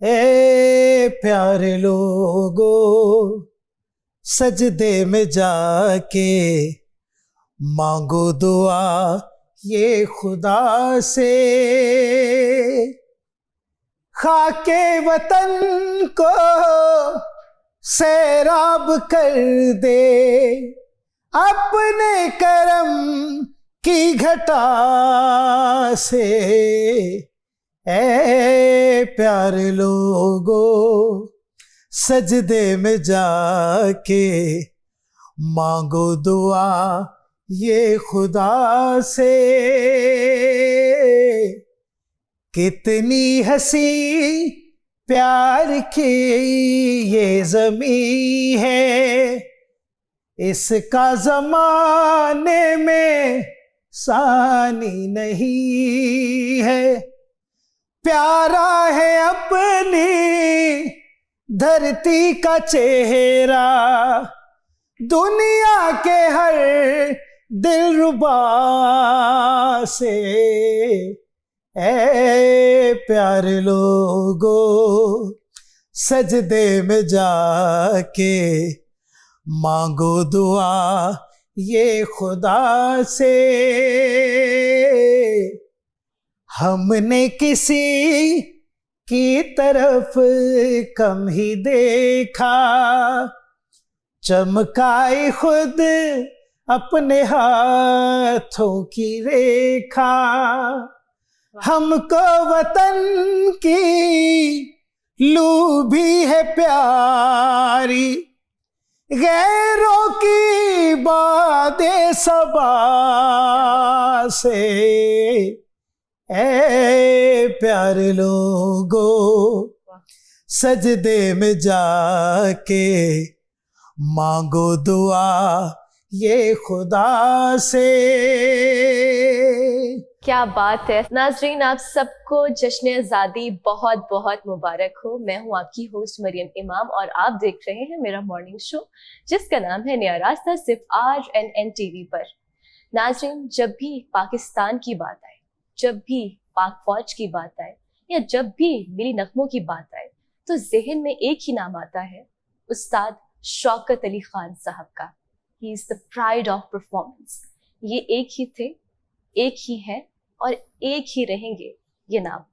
ए प्यारे लोगो, सजदे में जाके मांगो दुआ ये खुदा से, खाके वतन को सैराब कर दे अपने करम की घटा से। ए प्यारे लोगो, सजदे में जाके मांगो दुआ ये खुदा से। कितनी हंसी प्यार की ये ज़मीं है, इसका ज़माने में सानी नहीं है। प्यारा है अपनी धरती का चेहरा, दुनिया के हर दिलरुबा से। ए प्यारे लोगो, सजदे में जाके मांगो दुआ ये खुदा से। हमने किसी की तरफ कम ही देखा, चमकाई खुद अपने हाथों की रेखा। हमको वतन की लू भी है प्यारी, गैरों की बातें सबा से। ए प्यारे लोगो, सजदे में जाके मांगो दुआ ये खुदा से। क्या बात है नाजरीन, आप सबको जश्न आज़ादी बहुत बहुत मुबारक हो। मैं हूँ आपकी होस्ट मरियम इमाम और आप देख रहे हैं मेरा मॉर्निंग शो जिसका नाम है नया रास्ता, सिर्फ RNN TV पर। नाजरीन, जब भी पाकिस्तान की बात आए, जब भी पाक फौज की बात आए या जब भी मिली नगमों की बात आए, तो जहन में एक ही नाम आता है, उस्ताद शौकत अली खान साहब का। He is the pride of performance. ये एक ही थे, एक ही हैं और एक ही रहेंगे ये नाम,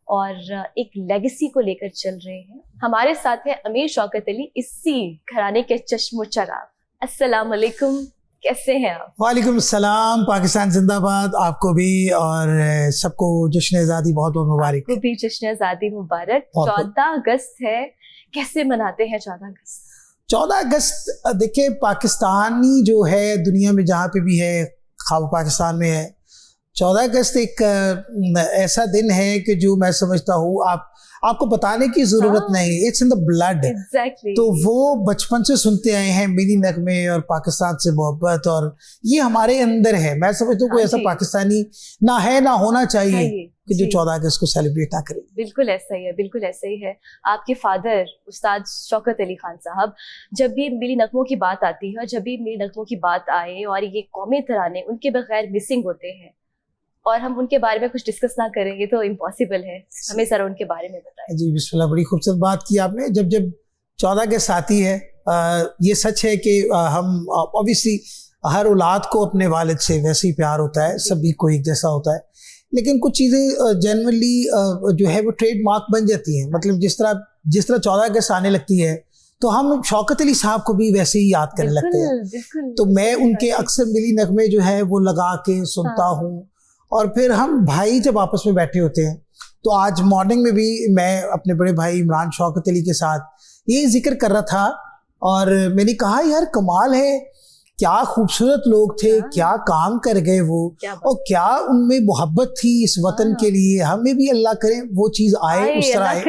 और एक लेगेसी को लेकर चल रहे हैं। हमारे साथ है अमीर शौकत अली, इसी घराने के चश्मो चराग। अस्सलाम वालेकुम, कैसे हैं आप? वालेकुम सलाम, पाकिस्तान जिंदाबाद। आपको भी और सबको जश्न आज़ादी बहुत बहुत मुबारक। आपको भी जश्न आज़ादी मुबारक। 14 अगस्त है, कैसे मनाते हैं 14 अगस्त? 14 अगस्त देखिए, पाकिस्तानी जो है दुनिया में जहाँ पे भी है, खाब पाकिस्तान में है, 14 अगस्त एक ऐसा दिन है कि जो मैं समझता हूँ आपको बताने की जरूरत नहीं, इट्स इन द ब्लड। तो वो बचपन से सुनते आए हैं मिली नगमे और पाकिस्तान से मोहब्बत, और ये हमारे अंदर है। मैं समझता हूँ कोई ऐसा पाकिस्तानी ना है, ना होना चाहिए कि जो 14 अगस्त को सेलिब्रेट ना करे। बिल्कुल ऐसा ही है, बिल्कुल ऐसा ही है। आपके फादर उस्ताद शौकत अली खान साहब, जब भी मिली नगमों की बात आती है और जब भी मिली नगमों की बात आए और ये कौमी तराने उनके बगैर मिसिंग होते हैं और हम उनके बारे में कुछ डिस्कस ना करेंगे तो इम्पॉसिबल है। हमें जरा उनके बारे में बताएं। जी बिस्मिल्लाह, बड़ी खूबसूरत बात की आपने। जब 14 अगस्त आती है, ये सच है कि हम ऑब्वियसली हर औलाद को अपने वालिद से वैसे ही प्यार होता है, सभी को एक जैसा होता है, लेकिन कुछ चीज़ें जनरली जो है वो ट्रेडमार्क बन जाती हैं। मतलब जिस तरह 14 अगस्त आने लगती है तो हम शौकत अली साहब को भी वैसे ही याद करने लगते हैं। तो मैं उनके अक्सर मिली नगमे जो है वो लगा के सुनता हूँ, और फिर हम भाई जब आपस में बैठे होते हैं, तो आज मॉर्निंग में भी मैं अपने बड़े भाई इमरान शौकत अली के साथ ये जिक्र कर रहा था, और मैंने कहा यार कमाल है, क्या खूबसूरत लोग थे, क्या काम कर गए वो, और क्या उनमें मोहब्बत थी इस वतन के लिए। हमें भी अल्लाह करे वो चीज़ आए, उस तरह आए।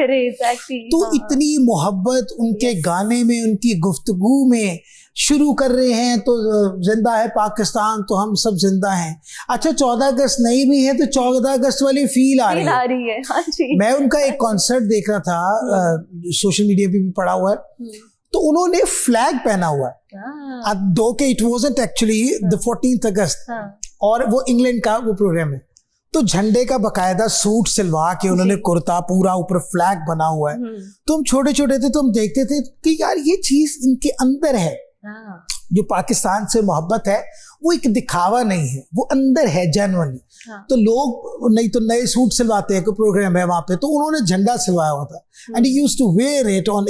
तो इतनी मोहब्बत उनके गाने में, उनकी गुफ्तगू में शुरू कर रहे हैं। तो जिंदा है पाकिस्तान, तो हम सब जिंदा हैं। अच्छा 14 अगस्त नहीं भी है तो 14 अगस्त वाली फील आ रही है। हाँ जी। मैं उनका एक कॉन्सर्ट देख रहा था, सोशल मीडिया पे भी पड़ा हुआ है, तो उन्होंने फ्लैग पहना हुआ है, दो के it wasn't actually the 14th अगस्त, और वो इंग्लैंड का वो प्रोग्राम है, तो झंडे का बकायदा सूट सिलवा के उन्होंने कुर्ता पूरा ऊपर फ्लैग बना हुआ है। तो हम छोटे छोटे थे तो हम देखते थे कि यार ये चीज इनके अंदर है। जो पाकिस्तान से मोहब्बत है वो एक दिखावा नहीं है, वो अंदर है जेन्युइनली। तो लोग नहीं तो नए सूट सिलवाते हैं, कोई प्रोग्राम है वहां पे तो उन्होंने झंडा सिलवाया हुआ था and he used to wear it on.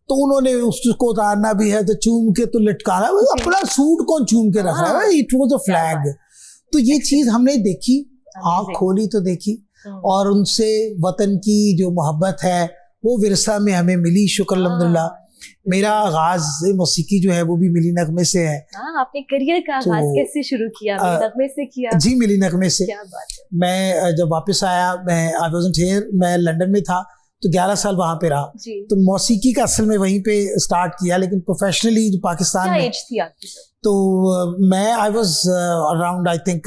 तो उन्होंने उसको उतारना भी है तो चूम के तो लटकाना, अपना सूट कौन चूम के रख रहा है, इट वाज अ फ्लैग। तो ये चीज हमने देखी, आँख खोली तो देखी, और उनसे वतन की जो मोहब्बत है वो विरसा में हमें मिली। शुक्र अल्हम्दुलिल्लाह। मेरा आगाज मौसीकी जो है वो भी मिली नगमे से है। आपने करियर का आगाज कैसे शुरू किया? मिली नगमे से किया? जी, मिली नगमे से। क्या बात है। मैं जब वापस आया, मैं आई वाज़न्ट हियर, मैं लंदन में था तो 11 साल वहां पे रहा। तो मौसीकी का असल में वहीं पे स्टार्ट किया, लेकिन प्रोफेशनली जो पाकिस्तान में। क्या एज थी आपकी? तो मैं I was around, I think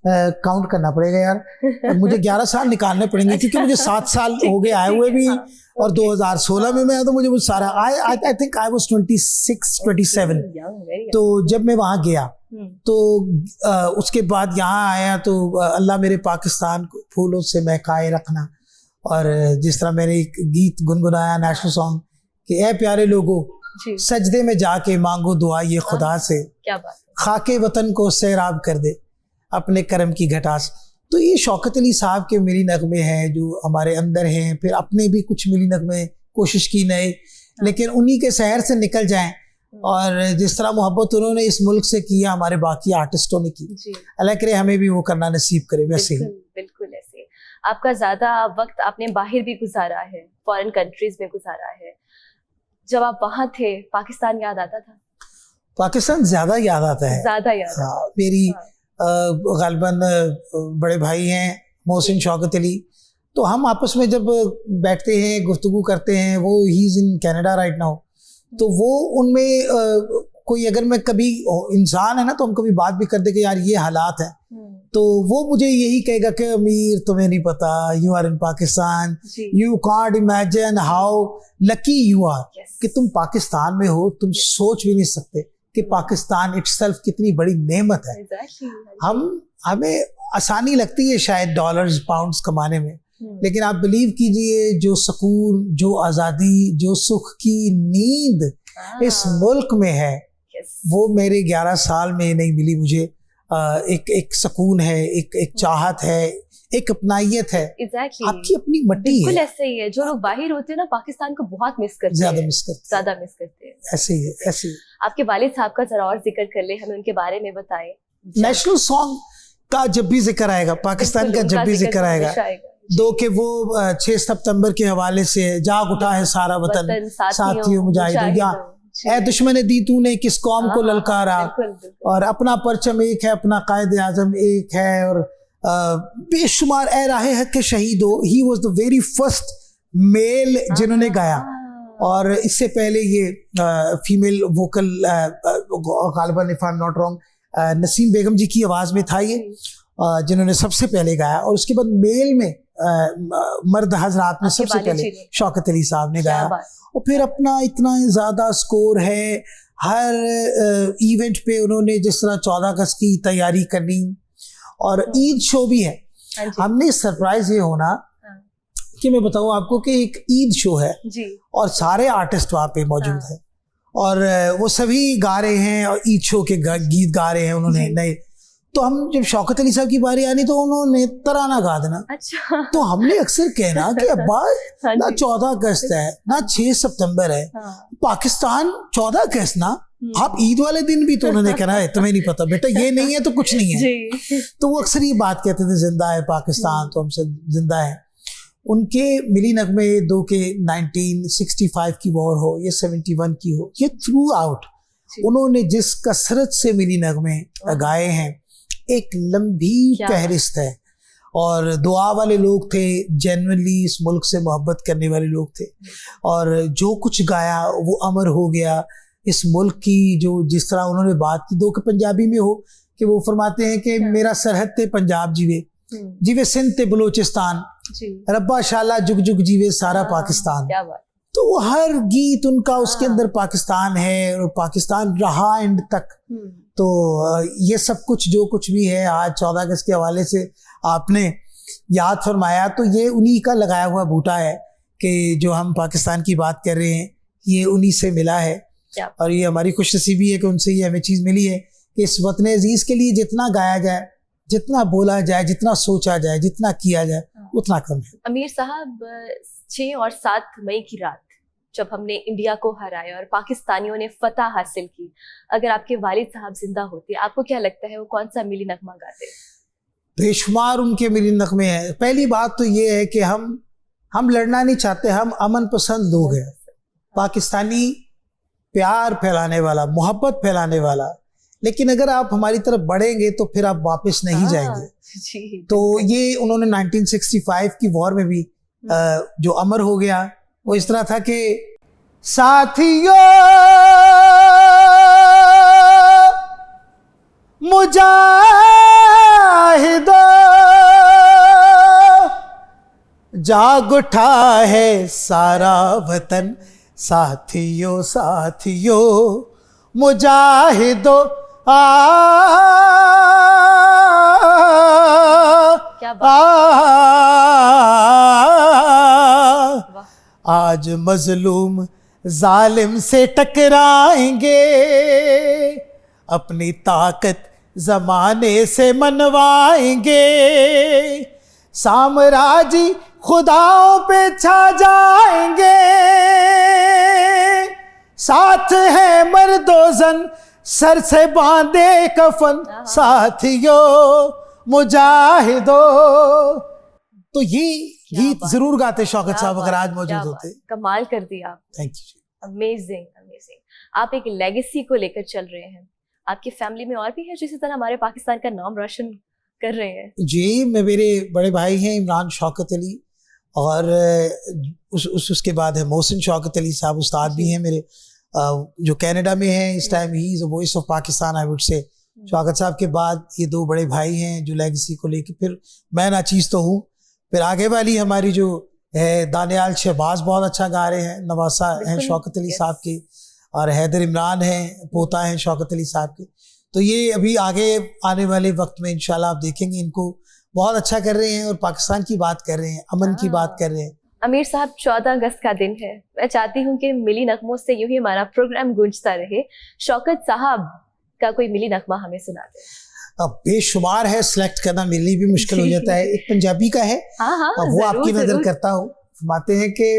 count करना पड़ेगा यार, मुझे 11 साल निकालने पड़ेंगे क्योंकि मुझे 7 साल हो गए आए हुए भी, और 2016 में मैं तो मुझे वो सारा आई थिंक आई वाज 26-27। तो जब मैं वहाँ गया तो उसके बाद यहाँ आया तो अल्लाह मेरे पाकिस्तान को फूलों से महकाए रखना, और जिस तरह मैंने एक गीत गुनगुनाया नेशनल सॉन्ग कि ए प्यारे लोगों सजदे में जाके मांगो दुआ ये खुदा से, क्या बात, खाके वतन को सैराब कर दे अपने करम की घटा से। तो ये शौकत अली साहब के मिली नगमे हैं जो हमारे अंदर हैं। फिर अपने भी कुछ मिली नगमे कोशिश की नए, लेकिन उन्हीं के शहर से निकल जाएं, और जिस तरह मोहब्बत उन्होंने इस मुल्क से किया हमारे बाकी आर्टिस्टों ने की, अल्लाह करे हमें भी वो करना नसीब करे। वैसे ही बिल्कुल ऐसे आपका ज़्यादा वक्त आपने बाहर भी गुजारा है, फॉरेन कंट्रीज में गुजारा है। जब आप वहाँ थे पाकिस्तान याद आता था? पाकिस्तान ज़्यादा याद आता है, ज़्यादा याद। हाँ, मेरी गालिबन बड़े भाई हैं मोहसिन शौकत अली, तो हम आपस में जब बैठते हैं गुफ्तगू करते हैं, वो he is in Canada right now, तो वो उनमें कोई अगर मैं कभी इंसान है ना तो हम कभी बात भी कर दे कि यार ये हालात है, तो वो मुझे यही कहेगा कि अमीर तुम्हें नहीं पता, you are in Pakistan, you can't imagine how lucky you are कि तुम पाकिस्तान में हो। तुम सोच भी नहीं सकते कि पाकिस्तान इटसेल्फ कितनी बड़ी नेमत है। हमें आसानी लगती है शायद डॉलर्स पाउंड्स कमाने में, लेकिन आप बिलीव कीजिए जो सुकून, जो आज़ादी, जो सुख की नींद इस मुल्क में है वो मेरे 11 साल में नहीं मिली मुझे। एक सुकून है, एक चाहत है, एक अपनाइयत है। आपकी अपनी मट्टी है। बिल्कुल ऐसे ही है। जो लोग बाहर होते हैं ना पाकिस्तान को बहुत मिस करते हैं, ज्यादा मिस करते हैं। ऐसे ही है, ऐसे ही। आपके वालिद साहब का जरा और जिक्र कर ले, हमें उनके बारे में बताएं। नेशनल सॉन्ग का जब भी जिक्र आएगा, पाकिस्तान का जब भी जिक्र आएगा, दो के वो 6 सितंबर के हवाले से जाग उठा है सारा वतन साथियों मुजाहिदों, या ऐ दुश्मन दी तूने किस कौम को ललकारा, और अपना परचम एक है, अपना कायदे आजम एक है, और बेशुमार ए राहे हक के शहीद हो। He was the very first male जिन्होंने गाया, और इससे पहले ये फीमेल वोकल गालिबन if I am not wrong Naseem Begum ji की आवाज़ में था ये, जिन्होंने सबसे पहले गाया, और उसके बाद मेल में मर्द हजरात में सबसे पहले शौकत अली साहब ने गाया। और फिर अपना इतना ज़्यादा स्कोर है, हर इवेंट पे उन्होंने जिस तरह 14 अगस्त की तैयारी करनी, और ईद शो भी है। हमने सरप्राइज ये होना कि मैं बताऊं आपको कि एक ईद शो है जी, और सारे आर्टिस्ट वहाँ पे मौजूद हैं, और वो सभी गा रहे हैं और ईद शो के गीत गा रहे हैं उन्होंने नए। तो हम जब शौकत अली साहब की बारी आनी तो उन्होंने तराना गा देना। अच्छा। तो हमने अक्सर कहना कि अब्बा ना 14 अगस्त है ना 6 सितंबर है, पाकिस्तान 14 अगस्त ना, आप ईद वाले दिन भी, तो उन्होंने कहना है तुम्हें नहीं पता बेटा, ये नहीं है तो कुछ नहीं है। तो वो अक्सर ये बात कहते थे जिंदा है पाकिस्तान, तो हमसे जिंदा है। उनके मिली नगमे दो के 1965 की वॉर हो या 71 की हो, ये थ्रू आउट उन्होंने जिस कसरत से मिली नगमे गाए हैं, एक लंबी फहरिस्त है। और दुआ वाले लोग थे, जेन्युइनली इस मुल्क से मोहब्बत करने वाले लोग थे, और जो कुछ गाया वो अमर हो गया इस मुल्क की। जो जिस तरह उन्होंने बात की, दो के पंजाबी में हो कि वो फरमाते हैं कि मेरा सरहद ते पंजाब जीवे, जीवे सिंध ते बलोचिस्तान, रब्बा शाला जुग जुग जीवे सारा पाकिस्तान। तो हर गीत उनका उसके अंदर पाकिस्तान है, और पाकिस्तान रहा एंड तक। तो ये सब कुछ जो कुछ भी है आज 14 अगस्त के हवाले से आपने याद फरमाया, तो ये उन्हीं का लगाया हुआ बूटा है कि जो हम पाकिस्तान की बात कर रहे हैं ये उन्हीं से मिला है। और ये हमारी खुशनसीबी है कि उनसे ये हमें चीज़ मिली है कि इस वतन अजीज़ के लिए जितना गाया जाए, जितना बोला जाए, जितना सोचा जाए, जितना किया जाए उतना कम है। अमीर साहब, 6 और 7 मई की रात जब हमने इंडिया को हराया और पाकिस्तानियों ने फतह हासिल की, अगर आपके वालिद साहब जिंदा होते, आपको क्या लगता है वो कौन सा मिली नगमा गाते? बेशुमार उनके मिली नगमे हैं। पहली बात तो ये है कि हम लड़ना नहीं चाहते, हम अमन पसंद लोग हैं। पाकिस्तानी प्यार फैलाने वाला, मोहब्बत फैलाने वाला, लेकिन अगर आप हमारी तरफ बढ़ेंगे तो फिर आप वापस नहीं जाएंगे। तो ये उन्होंने 1965 की वॉर में भी जो अमर हो गया वो इस तरह था कि साथियों मुजाहिदो जाग उठा है सारा वतन, साथियों साथियों मुजाहिदो आज मजलूम जालिम से टकराएंगे, अपनी ताकत जमाने से मनवाएंगे, साम्राज्य खुदाओं पे छा जाएंगे, साथ है मर्दोजन सर से बांधे कफन, साथियों मुजाहिदो। तो ये गीत जरूर गाते शौकत साहब अगर आज मौजूद होते। कमाल कर दिया आप। Thank you. Amazing amazing. आप एक लेगेसी को लेकर चल रहे हैं। आपकी फैमिली में और भी है जिस तरह हमारे पाकिस्तान का नाम रोशन कर रहे हैं? जी, मेरे बड़े भाई हैं इमरान शौकत अली, और उसके बाद है मोहसिन शौकत अली साहब, उस्ताद भी हैं मेरे, जो कनाडा में हैं इस time. He is a voice of Pakistan I would say. Shaukat साहब के बाद ये 2 बड़े भाई हैं जो लेगेसी को लेके, फिर मैं नाचीज़ तो हूँ। फिर आगे वाली हमारी जो है दानियाल शहबाज बहुत अच्छा गा रहे हैं, नवासा हैं शौकत अली साहब के, और हैदर इमरान हैं, पोता हैं शौकत अली साहब के। तो ये अभी आगे आने वाले वक्त में इंशाल्लाह आप देखेंगे इनको बहुत अच्छा कर रहे हैं और पाकिस्तान की बात कर रहे हैं, अमन की बात कर रहे हैं। अमीर साहब, 14 अगस्त का दिन है। मैं चाहती हूँ कि मिली नगमों से यूं ही हमारा प्रोग्राम गूंजता रहे। शौकत साहब का कोई मिली नगमा हमें सुना दे। अब बेशुमार है, सिलेक्ट करना मेरे लिए भी मुश्किल हो जाता है। एक पंजाबी का है, वो आपकी नजर करता हूँ। फरमाते हैं कि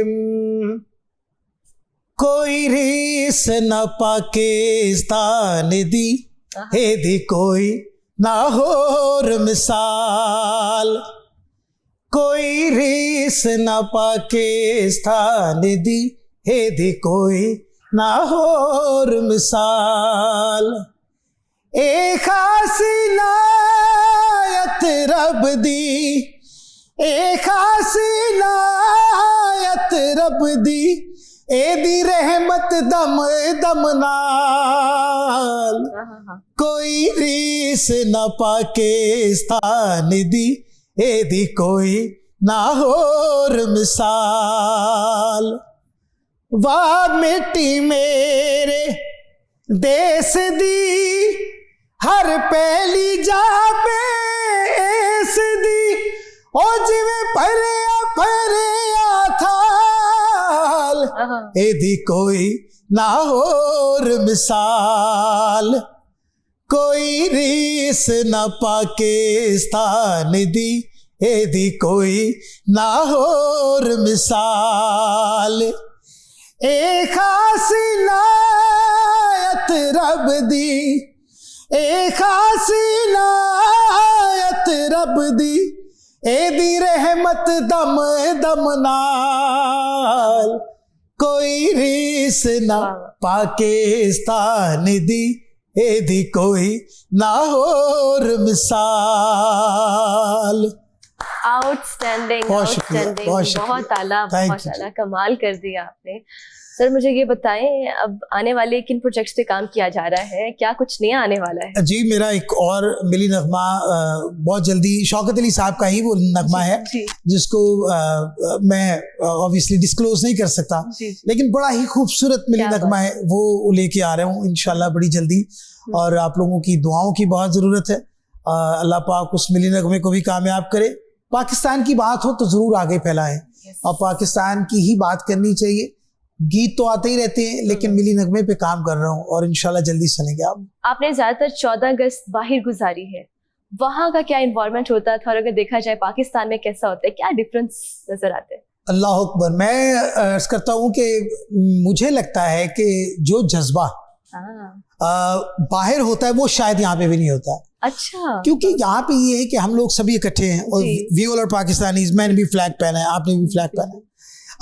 कोई रीस न पाकिस्तान दी, हे दी कोई ना होर मिसाल, कोई रीस न पाकिस्तान दी, हे दी कोई ना होर मिसाल, ए खासी नायत रब दी, ए खासी नायत रब दी, ए दी रहमत दम दम नाल, कोई रीस न पाकिस्तान दी, ए दी कोई ना होर मिसाल, वाह मिट्टी मेरे देश दी, हर पहली जा पे एस दी, ओ जिवें भरिया थाल, ए दी कोई ना होर मिसाल, कोई रीस न पाकिस्तान दी, ए दी कोई ना होर मिसाल, ए खासी नायत रब दी, ए खासी नायत रब दी, ए दी रहमत दम दम नाल, कोई रीस ना पाकिस्तान दी, ए दी कोई ना होर मिसाल। आउटस्टैंडिंग, आउटस्टैंडिंग, बहुत आला, बहुत आला, कमाल कर दिया आपने। सर मुझे ये बताएं, अब आने वाले किन प्रोजेक्ट्स पे काम किया जा रहा है, क्या कुछ नया आने वाला है? जी, मेरा एक और मिली नगमा बहुत जल्दी, शौकत अली साहब का ही वो नगमा है जिसको मैं ऑब्वियसली डिस्क्लोज नहीं कर सकता, लेकिन बड़ा ही खूबसूरत मिली नगमा है, वो लेके आ रहा हूँ इंशाल्लाह बड़ी जल्दी, और आप लोगों की दुआओं की बहुत ज़रूरत है। अल्लाह पाक उस मिली नगमे को भी कामयाब करे। पाकिस्तान की बात हो तो ज़रूर आगे फैलाएं और पाकिस्तान की ही बात करनी चाहिए। गीत तो आते ही रहते हैं लेकिन मिली नगमे पे काम कर रहा हूँ और इंशाल्लाह जल्दी सुनेंगे आप। आपने ज़्यादातर 14 अगस्त बाहर गुजारी है, वहाँ का क्या इन्वायरमेंट होता था और अगर देखा जाए पाकिस्तान में कैसा होता है, क्या डिफरेंस नजर आते हैं? अल्लाह अकबर। मैं अर्ज करता हूँ कि मुझे लगता है कि जो जज्बा बाहर होता है वो शायद यहाँ पे भी नहीं होता। अच्छा। क्योंकि यहाँ पे ये है कि हम लोग सभी इकट्ठे हैं और वी ऑल आर पाकिस्तानीज। मैंने भी फ्लैग पहना है, आपने भी फ्लैग पहना है,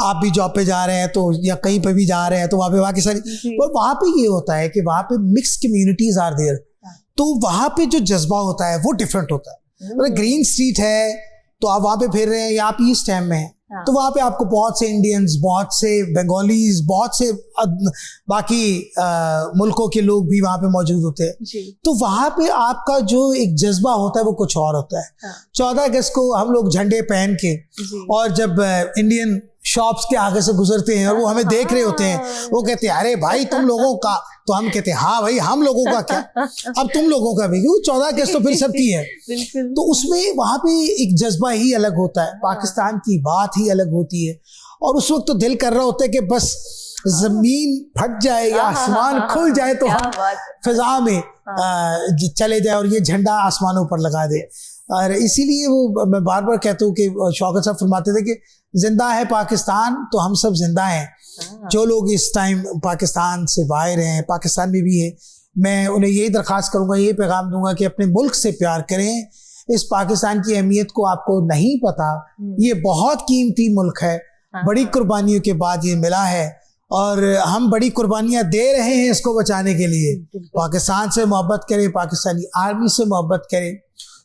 आप भी जॉब पे जा रहे हैं तो या कहीं पे भी जा रहे हैं तो वहाँ पे पाकिस्तानी। और वहाँ पे ये होता है कि वहाँ पे मिक्स कम्युनिटीज आर देयर, तो वहाँ पे जो जज्बा होता है वो डिफरेंट होता है। मतलब ग्रीन स्ट्रीट है तो आप वहाँ पे फिर रहे हैं या आप ईस्ट हैम में हैं तो वहाँ पे आपको बहुत से इंडियंस, बहुत से बंगालीज, बहुत से बाकी मुल्कों के लोग भी वहाँ पे मौजूद होते हैं। तो वहाँ पे आपका जो एक जज्बा होता है वो कुछ और होता है। 14 अगस्त को हम लोग झंडे पहन के और जब इंडियन शॉप्स के आगे से गुजरते हैं और वो हमें देख रहे होते हैं, वो कहते हैं अरे भाई तुम लोगों का, तो हम कहते हैं हाँ भाई हम लोगों का क्या, अब तुम लोगों का भी, क्योंकि 14 अगस्त तो फिर सबकी है। तो उसमें वहाँ पे एक जज्बा ही अलग होता है, पाकिस्तान की बात ही अलग होती है। और उस वक्त तो दिल कर रहा होता है कि बस जमीन फट जाए या आसमान खुल जाए तो हम फिजा में चले जाए और ये झंडा आसमानों पर लगा दे। और इसीलिए वो मैं बार बार कहता हूँ कि शौकत साहब फरमाते थे कि जिंदा है पाकिस्तान तो हम सब जिंदा हैं। जो लोग इस टाइम पाकिस्तान से बाहर हैं, पाकिस्तान में भी है, मैं उन्हें यही दरख्वास्त करूँगा, यही पैगाम दूंगा कि अपने मुल्क से प्यार करें। इस पाकिस्तान की अहमियत को आपको नहीं पता, ये बहुत कीमती मुल्क है, बड़ी कुर्बानियों के बाद ये मिला है और हम बड़ी कुर्बानियां दे रहे हैं इसको बचाने के लिए। पाकिस्तान से मोहब्बत करें, पाकिस्तानी आर्मी से मोहब्बत करें,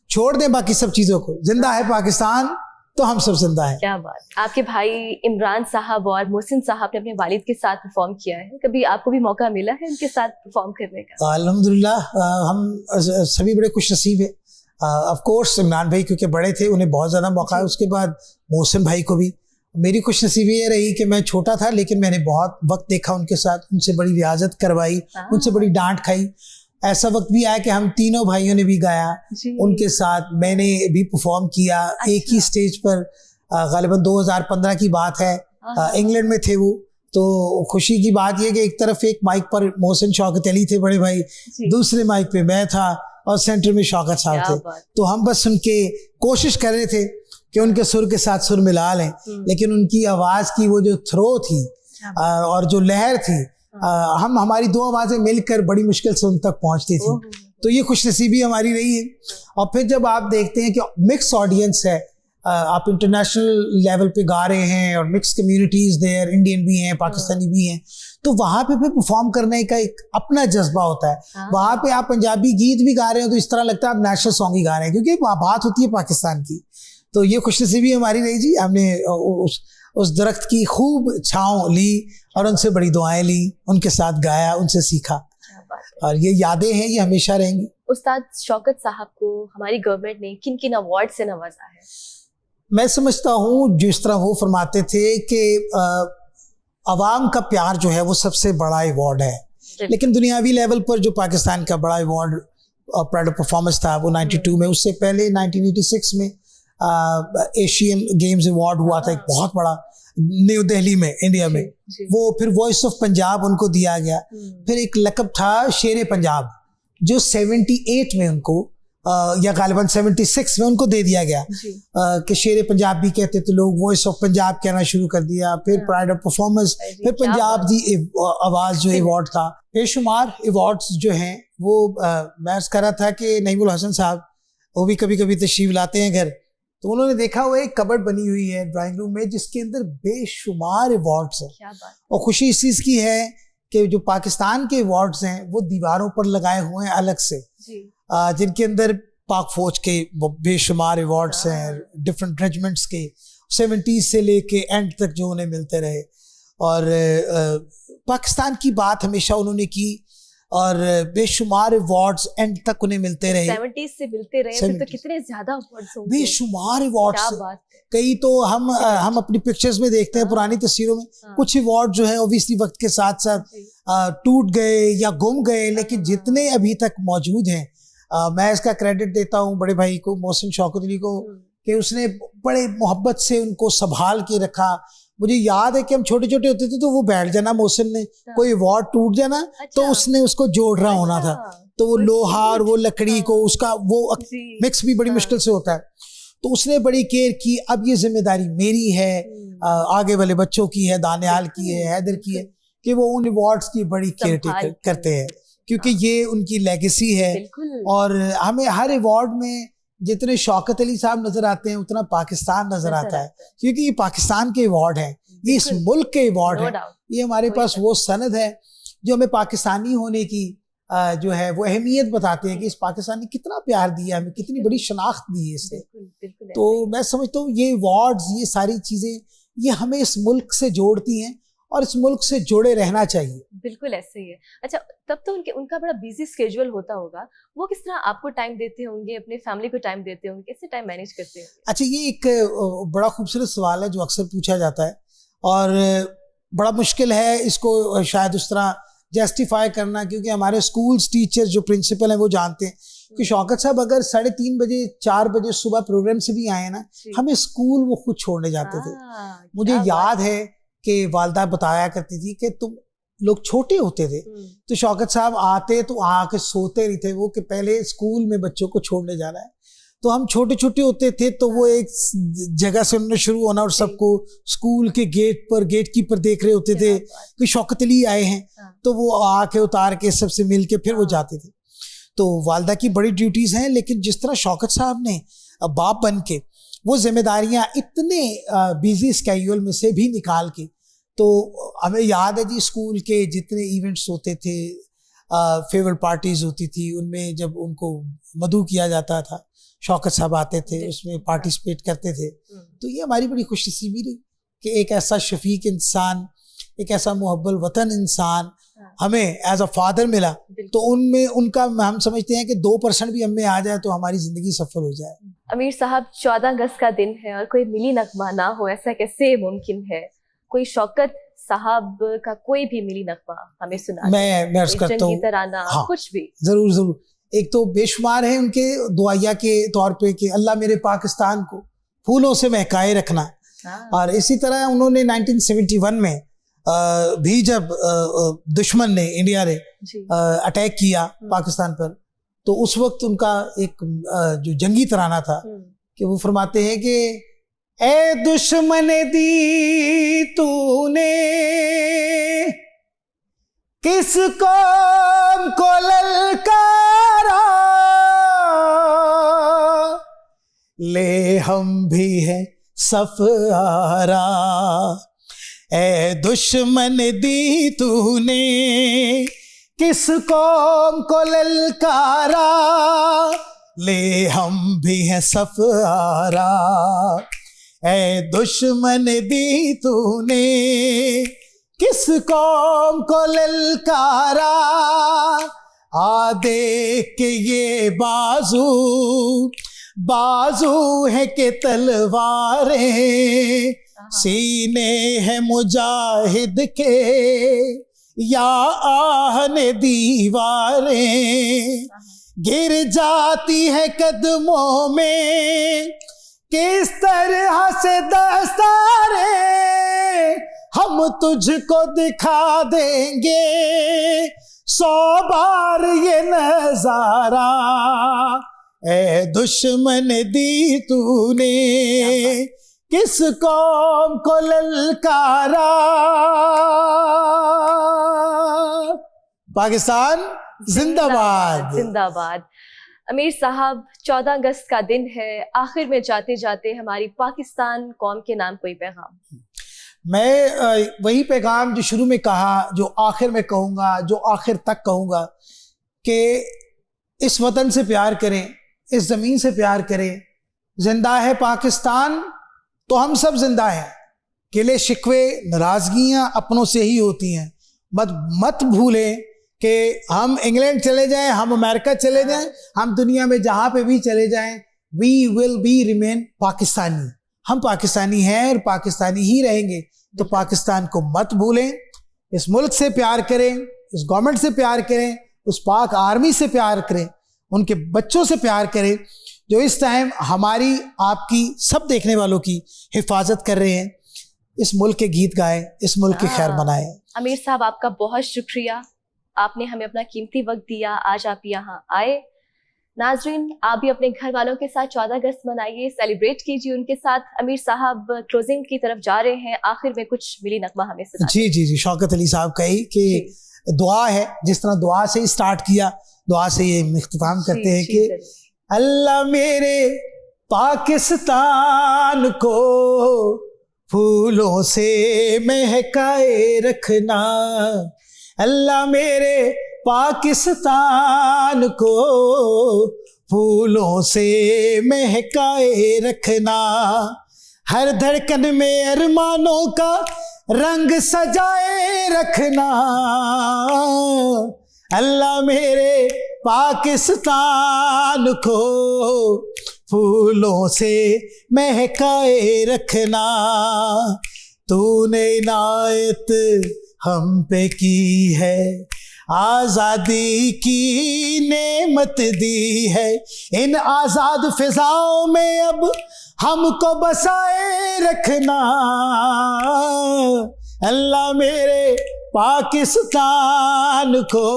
छोड़ दें बाकी सब चीज़ों को। जिंदा है पाकिस्तान तो हम सब जिंदा हैं। क्या बात। आपके भाई इमरान साहब और मोहसिन साहब ने अपने वालिद के साथ परफॉर्म किया है, कभी आपको भी मौका मिला है उनके साथ परफॉर्म करने का? अल्हम्दुलिल्लाह हम सभी बड़े खुश नसीब हैं। ऑफ कोर्स इमरान भाई क्योंकि बड़े थे उन्हें बहुत ज़्यादा मौका है, उसके बाद मोहसिन भाई को भी। मेरी खुशनसीबी ये रही कि मैं छोटा था लेकिन मैंने बहुत वक्त देखा उनके साथ, उनसे बड़ी रियाजत करवाई, उनसे बड़ी डांट खाई। ऐसा वक्त भी आया कि हम तीनों भाइयों ने भी गाया उनके साथ, मैंने भी परफॉर्म किया। अच्छा। एक ही स्टेज पर ग़ालिबन 2015 की बात है, इंग्लैंड में थे वो। तो खुशी की बात यह कि एक तरफ एक माइक पर मोहसिन शौकत अली थे बड़े भाई, दूसरे माइक पे मैं था और सेंटर में शौकत साहब थे। तो हम बस उनके कोशिश कर रहे थे कि उनके सुर के साथ सुर मिला लें, लेकिन उनकी आवाज़ की वो जो थ्रो थी और जो लहर थी, हमारी दो आवाज़ें मिलकर बड़ी मुश्किल से उन तक पहुंचती थी। तो ये खुशनसीबी हमारी रही है। और फिर जब आप देखते हैं कि मिक्स ऑडियंस है, आप इंटरनेशनल लेवल पे गा रहे हैं और मिक्स कम्युनिटीज़ देयर, इंडियन भी हैं, पाकिस्तानी भी हैं, तो वहाँ पे फिर परफॉर्म करने का एक अपना जज्बा होता है। वहाँ पे आप पंजाबी गीत भी गा रहे हो तो इस तरह लगता है आप नेशनल सॉन्ग ही गा रहे हैं, क्योंकि वहाँ बात होती है पाकिस्तान की। तो ये खुशनसीबी हमारी रही जी, हमने उस दरख्त की खूब छाँव ली और उनसे बड़ी दुआएं ली, उनके साथ गाया, उनसे सीखा, और ये यादें हैं, ये हमेशा रहेंगी। उस्ताद शौकत साहब को हमारी गवर्नमेंट ने किन किन अवार्ड से नवाजा है? मैं समझता हूँ जिस तरह वो फरमाते थे कि अवाम का प्यार जो है वो सबसे बड़ा अवार्ड है, लेकिन दुनियावी लेवल पर जो पाकिस्तान का बड़ा अवार्ड प्राइड ऑफ परफॉर्मेंस था वो 92 में, उससे पहले 1986 में एशियन गेम्स अवार्ड हुआ था एक बहुत बड़ा, न्यू दिल्ली में, इंडिया में। वो फिर वॉइस ऑफ पंजाब उनको दिया गया। फिर एक लकब था शेर पंजाब जो 78 में उनको या गालिबन 76 में उनको दे दिया गया कि शेर पंजाब भी कहते थे लोग, वॉइस ऑफ पंजाब कहना शुरू कर दिया। फिर प्राइड ऑफ परफॉर्मेंस, फिर पंजाब दी आवाज़ जो अवार्ड था। बेशुमार अवार्ड्स जो हैं वो मैं अर्ज़ कर रहा था कि नईमुल हसन साहब वो भी कभी कभी तशरीफ लाते हैं घर, तो उन्होंने देखा हुआ एक कबर्ड बनी हुई है ड्राइंग रूम में जिसके अंदर बेशुमार अवार्ड्स हैं। और खुशी इस चीज़ की है कि जो पाकिस्तान के अवार्ड्स हैं वो दीवारों पर लगाए हुए हैं अलग से, जिनके अंदर पाक फौज के बेशुमार अवार्ड्स हैं, डिफरेंट रेजिमेंट्स के, 70s से लेके एंड तक जो उन्हें मिलते रहे। और पाकिस्तान की बात हमेशा उन्होंने की और बेशुमार अवार्ड्स एंड तक उन्हें मिलते रहे। 70s से मिलते रहे, फिर तो कितने ज्यादा अवार्ड्स होंगे, बेशुमार अवार्ड्स। कई तो हम अपनी पिक्चर्स में देखते हैं, पुरानी तस्वीरों में कुछ अवार्ड जो है ऑब्वियसली वक्त के साथ साथ टूट गए या गुम गए, लेकिन जितने अभी तक मौजूद हैं मैं इसका क्रेडिट देता हूँ बड़े भाई को, मोहसिन शौकत अली को, कि उसने बड़े मोहब्बत से उनको संभाल के रखा। मुझे याद है कि हम छोटे छोटे होते थे तो वो बैठ जाना, मोहसिन ने कोई अवार्ड टूट जाना तो उसने उसको जोड़ रहा होना था, तो वो लोहा और वो लकड़ी को उसका वो मिक्स भी बड़ी मुश्किल से होता है, तो उसने बड़ी केयर की। अब ये जिम्मेदारी मेरी है, आगे वाले बच्चों की है, दानियाल की है, हैदर की है, कि वो उन अवार्ड्स की बड़ी केयर करते हैं, क्योंकि ये उनकी लेगेसी है। और हमें हर अवार्ड में जितने शौकत अली साहब नजर आते हैं उतना पाकिस्तान नजर आता है, क्योंकि ये पाकिस्तान के अवार्ड हैं, ये इस मुल्क के अवार्ड हैं। ये हमारे पास वो सनद है जो हमें पाकिस्तानी होने की जो है वो अहमियत बताते हैं कि इस पाकिस्तान ने कितना प्यार दिया, हमें कितनी बड़ी शनाख्त दी है इससे। तो मैं समझता हूँ ये अवार्ड्स, ये सारी चीजें, ये हमें इस मुल्क से जोड़ती हैं और इस मुल्क से जुड़े रहना चाहिए। बिल्कुल ऐसे ही है। अच्छा, तब तो उनका बड़ा बिजी स्केड्यूल होता होगा, वो किस तरह आपको टाइम देते होंगे, अपने फैमिली को टाइम देते होंगे, कैसे टाइम मैनेज करते हैं? अच्छा, ये एक बड़ा खूबसूरत सवाल है जो अक्सर पूछा जाता है और बड़ा मुश्किल है इसको शायद उस तरह जस्टिफाई करना, क्योंकि हमारे स्कूल्स टीचर्स जो प्रिंसिपल हैं वो जानते हैं कि शौकत साहब अगर 3:30 बजे 4 बजे सुबह प्रोग्राम से भी आए ना, हमें स्कूल वो खुद छोड़ने जाते थे। मुझे याद है कि वालदा बताया करती थी कि तुम लोग छोटे होते थे तो शौकत साहब आते तो आके सोते नहीं थे वो, कि पहले स्कूल में बच्चों को छोड़ने जाना है। तो हम छोटे छोटे होते थे तो वो एक जगह से उन्होंने शुरू होना और सबको स्कूल के गेट कीपर देख रहे होते थे कि शौकत अली आए हैं, तो वो आके उतार के सबसे मिल के फिर वो जाते थे। तो वालदा की बड़ी ड्यूटीज हैं, लेकिन जिस तरह शौकत साहब ने बाप बन के वो जिम्मेदारियां इतने बिजी स्केड्यूल में से भी निकाल के, तो हमें याद है जी स्कूल के जितने इवेंट्स होते थे, फेयरवेल पार्टीज होती थी, उनमें जब उनको मदऊ किया जाता था शौकत साहब आते थे, उसमें पार्टिसिपेट करते थे। तो ये हमारी बड़ी खुशनसीबी रही कि एक ऐसा शफीक इंसान, एक ऐसा मुहब्बल वतन इंसान हमें एज अ फादर मिला। तो उनमें उनका हम समझते हैं कि 2% भी हमें आ जाए तो हमारी जिंदगी सफल हो जाए। अमीर साहब, 14 अगस्त का दिन है और कोई मिली नगमा ना हो, ऐसा कैसे मुमकिन है? कोई शौकत साहब का कोई भी मिली नगमा हमें सुना? मैं अर्ज करता हूँ, हाँ, कुछ भी जरूर। एक तो बेशुमार है उनके दुआया के तौर पे कि अल्लाह मेरे पाकिस्तान को फूलों से महकाए रखना। और इसी तरह उन्होंने 1971 में भी जब दुश्मन ने, इंडिया ने अटैक किया पाकिस्तान पर, तो उस वक्त उनका एक जो जंगी तराना था कि वो फरमाते हैं कि ए दुश्मन दी तूने किस कौम को ललकारा, ले हम भी हैं सफारा। ए दुश्मन दी तूने किस कौम को ललकारा, ले हम भी हैं सफारा। ए दुश्मन दी तूने किस कौम को ललकारा, आ देख के ये बाजू है के तलवारें, सीने है मुजाहिद के या आहने दीवारें, गिर जाती है कदमों में किस तरह से दस्तारे, हम तुझको दिखा देंगे 100 बार ये नजारा। ए दुश्मन दी तूने किस कौम को ललकारा। पाकिस्तान जिंदाबाद जिंदाबाद। अमीर साहब, 14 अगस्त का दिन है, आखिर में जाते जाते हमारी पाकिस्तान कौम के नाम कोई पैगाम? मैं वही पैगाम जो शुरू में कहा, जो आखिर में कहूँगा, जो आखिर तक कहूँगा, कि इस वतन से प्यार करें, इस ज़मीन से प्यार करें। जिंदा है पाकिस्तान तो हम सब जिंदा हैं। गिले शिकवे नाराज़गियाँ अपनों से ही होती हैं। मत भूलें कि हम इंग्लैंड चले जाएं, हम अमेरिका चले जाएं, हम दुनिया में जहाँ पे भी चले जाएं, we will be remain Pakistani. हम पाकिस्तानी हैं और पाकिस्तानी ही रहेंगे। तो पाकिस्तान को मत भूलें, इस मुल्क से प्यार करें, इस गवर्नमेंट से प्यार करें, उस पाक आर्मी से प्यार करें उनके बच्चों से प्यार करें जो इस टाइम हमारी आपकी सब देखने वालों की हिफाजत कर रहे हैं। इस मुल्क के गीत गाएं, इस मुल्क की खैर मनाएं। आमिर साहब आपका बहुत शुक्रिया, आपने हमें अपना कीमती वक्त दिया, आज आप यहाँ आए। नाजरीन, आप भी अपने घर वालों के साथ 14 अगस्त मनाइए, सेलिब्रेट कीजिए उनके साथ। अमीर साहब क्लोजिंग की तरफ जा रहे हैं, आखिर में कुछ मिली नगमा हमें सुना। जी जी जी, शौकत अली साहब कही कि दुआ है, जिस तरह दुआ से ही स्टार्ट किया, दुआ से ये इख्तिताम करते हैं कि अल्लाह मेरे पाकिस्तान को फूलों से महकाए रखना, अल्लाह मेरे पाकिस्तान को फूलों से महकाए रखना, हर धड़कन में अरमानों का रंग सजाए रखना, अल्लाह मेरे पाकिस्तान को फूलों से महकाए रखना, तूने इनायत हम पे की है, आजादी की नेमत दी है, इन आजाद फिजाओं में अब हमको बसाए रखना, अल्लाह मेरे पाकिस्तान को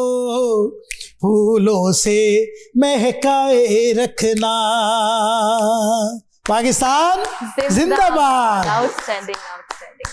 फूलों से महकाए रखना। पाकिस्तान जिंदाबाद। Outstanding, outstanding.